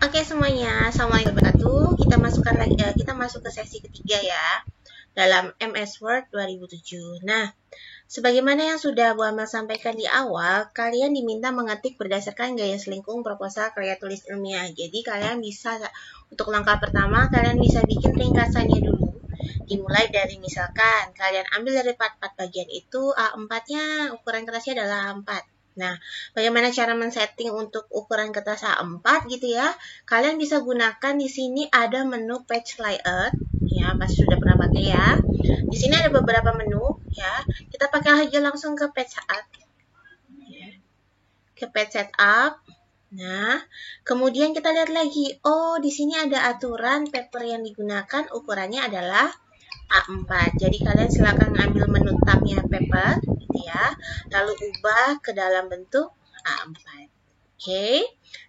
Oke semuanya, assalamualaikum warahmatullahi wabarakatuh. Kita masuk ke sesi ketiga ya dalam MS Word 2007. Nah, sebagaimana yang sudah Bu Amel sampaikan di awal, kalian diminta mengetik berdasarkan gaya selingkung proposal karya tulis ilmiah. Jadi kalian bisa untuk langkah pertama kalian bisa bikin ringkasannya dulu. Dimulai dari misalkan kalian ambil dari part-part bagian itu A4-nya ukuran kertasnya adalah A4. Nah, bagaimana cara men-setting untuk ukuran kertas A4 gitu ya? Kalian bisa gunakan di sini ada menu page layout, ya pasti sudah pernah pakai ya. Di sini ada beberapa menu, ya. Kita pakai aja langsung ke page setup, ya. Ke page setup. Nah, kemudian kita lihat lagi. Oh, di sini ada aturan paper yang digunakan ukurannya adalah A4. Jadi kalian silakan ambil menu tabnya paper gitu ya. Lalu ubah ke dalam bentuk A4. Oke.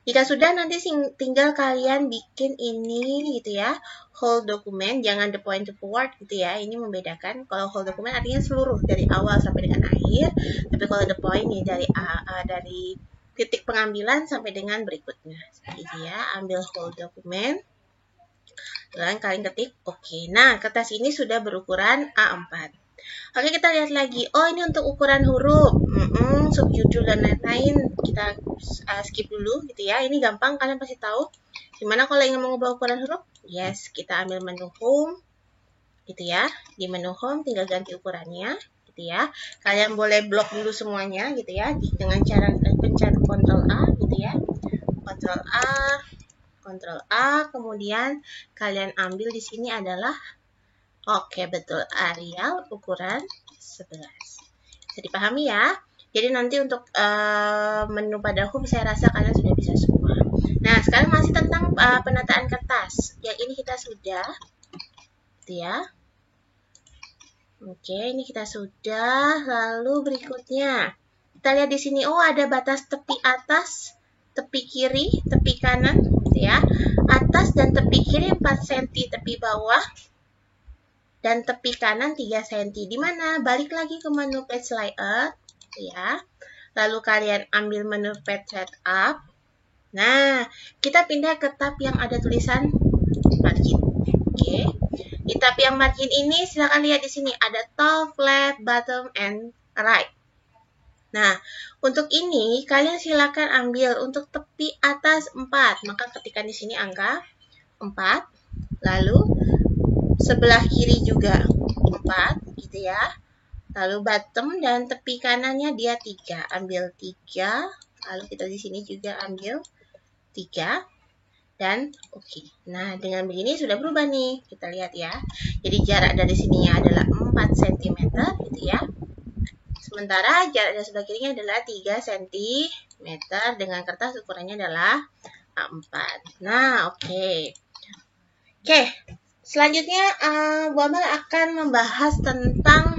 Jika sudah nanti tinggal kalian bikin ini gitu ya. Whole document, jangan the point to forward gitu ya. Ini membedakan. Kalau whole document artinya seluruh dari awal sampai dengan akhir. Tapi kalau the point nih dari titik pengambilan sampai dengan berikutnya. Seperti itu ya. Ambil whole document. Dan kalian ketik oke. Nah, kertas ini sudah berukuran A4. Oke, kita lihat lagi. Oh, ini untuk ukuran huruf. Subjudul dan lain-lain kita skip dulu gitu ya. Ini gampang, kalian pasti tahu. Gimana kalau ingin mengubah ukuran huruf? Yes, kita ambil menu home gitu ya. Di menu home tinggal ganti ukurannya gitu ya. Kalian boleh blok dulu semuanya gitu ya dengan cara pencet Ctrl A gitu ya. Ctrl A, kemudian kalian ambil di sini adalah oke, betul, Arial ukuran 11. Bisa dipahami ya? Jadi nanti untuk menu pada home saya rasa kalian sudah bisa semua. Nah, sekarang masih tentang penataan kertas. Yang ini kita sudah gitu ya. Oke, ini kita sudah. Lalu berikutnya kita lihat di sini, oh ada batas tepi atas, tepi kiri, tepi kanan gitu ya. Atas dan tepi kiri 4 cm, tepi bawah dan tepi kanan 3 cm. Di mana? Balik lagi ke menu page layout ya. Lalu kalian ambil menu page setup. Nah, kita pindah ke tab yang ada tulisan margin. Oke. Di tab yang margin ini silakan lihat di sini ada top, left, bottom, and right. Nah, untuk ini kalian silakan ambil untuk tepi atas 4. Maka ketikkan di sini angka 4. Lalu sebelah kiri juga 4 gitu ya. Lalu bottom dan tepi kanannya dia 3. Ambil 3. Lalu kita di sini juga ambil 3. Dan oke. Nah, dengan begini sudah berubah nih. Kita lihat ya. Jadi jarak dari sininya adalah 4 cm gitu ya. Sementara jarak dari sebelah kirinya adalah 3 cm dengan kertas ukurannya adalah A4. Nah, oke. Oke, selanjutnya Bu Amel akan membahas tentang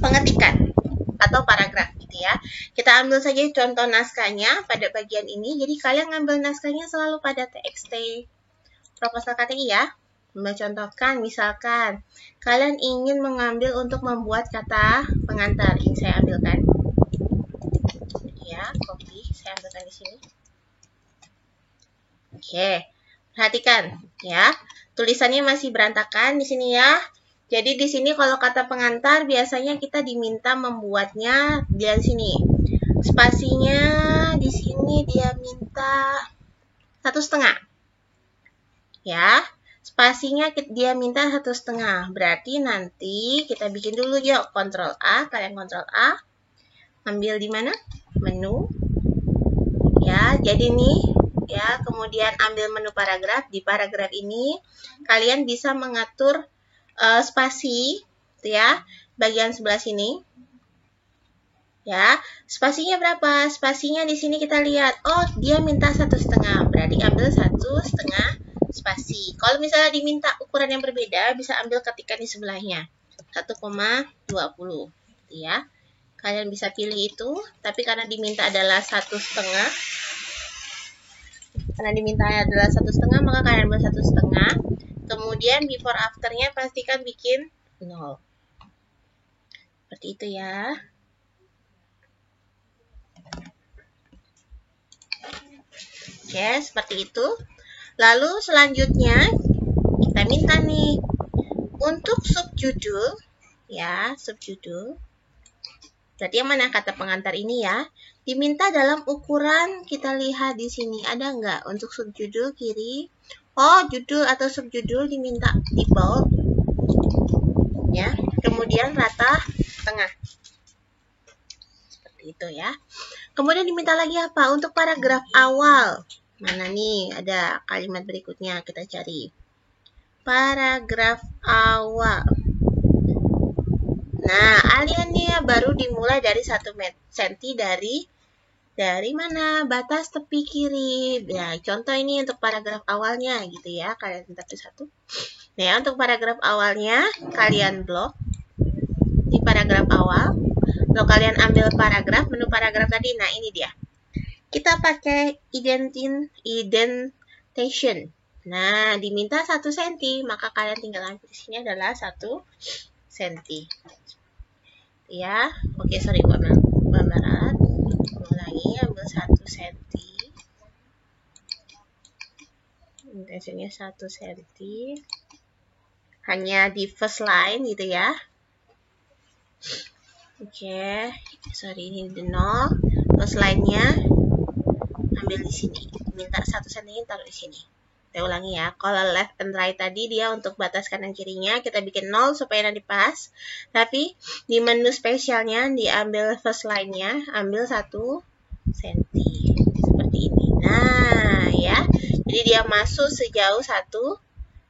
pengetikan atau paragraf gitu ya. Kita ambil saja contoh naskahnya pada bagian ini. Jadi kalian ngambil naskahnya selalu pada TXT proposal KTI ya. Mencontohkan misalkan kalian ingin mengambil untuk membuat kata pengantar. Ini saya ambilkan. Ya, copy. Saya ambilkan di sini. Oke. Perhatikan ya. Tulisannya masih berantakan di sini ya. Jadi di sini kalau kata pengantar biasanya kita diminta membuatnya di sini. Spasinya di sini dia minta 1,5. Ya. Spasinya dia minta 1,5. Berarti nanti kita bikin dulu yuk. Ctrl A, kalian Ctrl A. Ambil di mana? Menu. Ya, jadi nih ya, kemudian ambil menu paragraf. Di paragraf ini kalian bisa mengatur spasi ya, bagian sebelah sini. Ya, spasinya berapa? Spasinya di sini kita lihat. Oh, dia minta 1,5. Berarti ambil 1,5 spasi. Kalau misalnya diminta ukuran yang berbeda, bisa ambil ketikan di sebelahnya. 1,20 ya. Kalian bisa pilih itu, tapi karena diminta adalah 1,5. Karena diminta adalah 1,5, maka kalian ambil 1,5. Kemudian before afternya pastikan bikin 0. Seperti itu ya. Oke, seperti itu. Lalu selanjutnya kita minta nih untuk subjudul, ya, subjudul. Berarti yang mana kata pengantar ini ya? Diminta dalam ukuran, kita lihat di sini ada nggak untuk subjudul kiri? Oh, judul atau subjudul diminta di bold, ya. Kemudian rata tengah, seperti itu ya. Kemudian diminta lagi apa? Untuk paragraf awal. Mana nih? Ada kalimat berikutnya, kita cari. Paragraf awal. Nah, aliannya baru dimulai dari 1 cm dari mana? Batas tepi kiri. Ya, contoh ini untuk paragraf awalnya gitu ya. Kalian tentu satu. Nah, ya, untuk paragraf awalnya kalian blok di paragraf awal. Kalau kalian ambil paragraf, menu paragraf tadi, nah ini dia. Kita pakai indentation. Nah, diminta 1 cm, maka kalian tinggal ambil di sini adalah 1 cm. Ya, oke, sorry Bu Barat. Ulangi, ambil 1 cm. Intensinya 1 cm. Hanya di first line gitu ya. Oke, sorry ini di 0. First line-nya ambil di sini. Minta 1 cm taruh di sini. Saya ulangi ya, kalau left and right tadi dia untuk batas kanan kirinya kita bikin 0 supaya nanti pas. Tapi di menu spesialnya diambil first line-nya, ambil 1 cm. Seperti ini. Nah, ya. Jadi dia masuk sejauh 1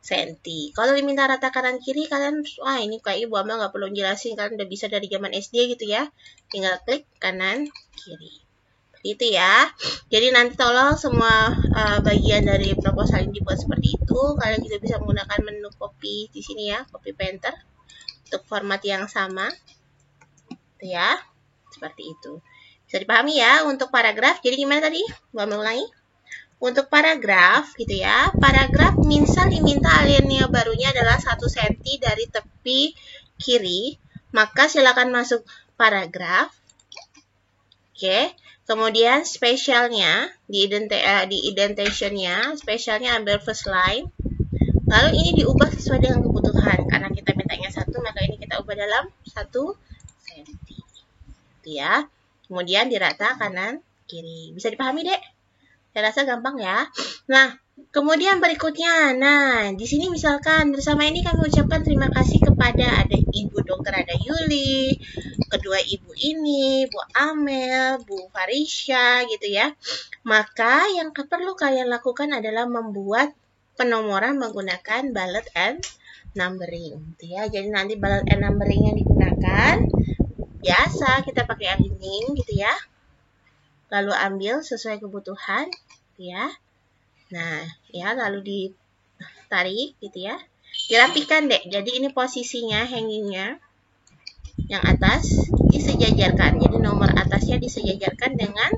cm. Kalau diminta rata kanan kiri, kalian, wah ini kayak Ibu Amel nggak perlu jelasin, kalian udah bisa dari zaman SD gitu ya. Tinggal klik kanan kiri. Itu ya. Jadi nanti tolong semua bagian dari proposal ini dibuat seperti itu. Kalian juga bisa menggunakan menu copy di sini ya, copy painter untuk format yang sama. Itu ya. Seperti itu. Bisa dipahami ya untuk paragraf. Jadi gimana tadi? Gua mau ulangi. Untuk paragraf gitu ya. Paragraf misal diminta aliannya barunya adalah 1 cm dari tepi kiri, maka silakan masuk paragraf. Oke. Kemudian spesialnya di indentation-nya, spesialnya ambil first line. Lalu ini diubah sesuai dengan kebutuhan. Karena kita mintanya 1, maka ini kita ubah dalam 1 cm. Itu ya. Kemudian dirata kanan kiri. Bisa dipahami, Dek? Saya rasa gampang ya. Nah, kemudian berikutnya. Nah, di sini misalkan bersama ini kami ucapkan terima kasih kepada ada Ibu Dokter ada Yuli, kedua ibu ini, Bu Amel, Bu Farisha gitu ya. Maka yang perlu kalian lakukan adalah membuat penomoran menggunakan bullet and numbering gitu ya. Jadi nanti bullet and numbering yang digunakan biasa kita pakai aligning gitu ya. Lalu ambil sesuai kebutuhan ya. Nah, ya lalu ditarik gitu ya. Dirapikan deh. Jadi ini posisinya hangingnya. Yang atas disejajarkan. Jadi nomor atasnya disejajarkan dengan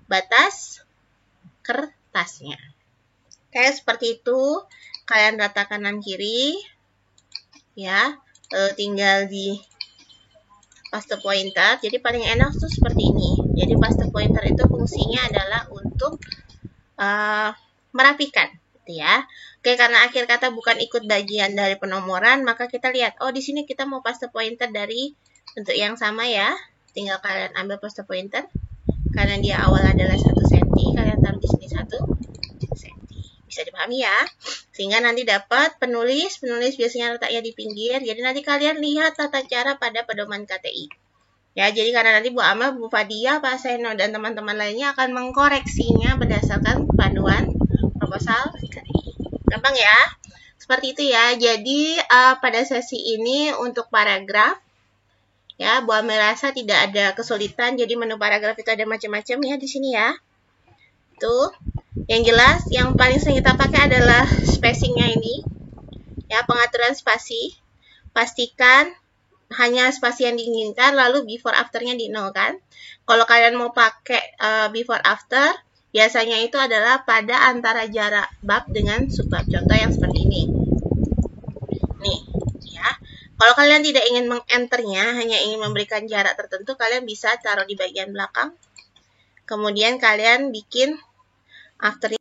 batas kertasnya. Kayak seperti itu. Kalian rata kanan kiri. Ya, tinggal di paste pointer. Jadi paling enak tuh seperti ini. Jadi paste pointer itu fungsinya adalah untuk merapikan, gitu ya. Oke, karena akhir kata bukan ikut bagian dari penomoran, maka kita lihat, oh di sini kita mau paste pointer dari bentuk yang sama ya. Tinggal kalian ambil paste pointer. Karena dia awal adalah 1 cm, kalian taruh di sini 1 cm. Bisa dipahami ya. Sehingga nanti dapat penulis biasanya letaknya di pinggir. Jadi nanti kalian lihat tata cara pada pedoman KTI. Ya, jadi karena nanti Bu Amel, Bu Fadia, Pak Seno, dan teman-teman lainnya akan mengkoreksinya berdasarkan panduan proposal KTI. Gampang ya? Seperti itu ya. Jadi pada sesi ini untuk paragraf, ya Bu Amel rasa tidak ada kesulitan. Jadi menu paragraf itu ada macam-macam ya di sini ya. Tuh. Yang jelas, yang paling sering kita pakai adalah spacingnya ini. Ya, pengaturan spasi. Pastikan hanya spasi yang diinginkan, lalu before after-nya dinolkan. Kalau kalian mau pakai before after, biasanya itu adalah pada antara jarak bab dengan subbab. Contoh yang seperti ini. Nih, ya. Kalau kalian tidak ingin meng-enter-nya, hanya ingin memberikan jarak tertentu, kalian bisa taruh di bagian belakang. Kemudian kalian bikin after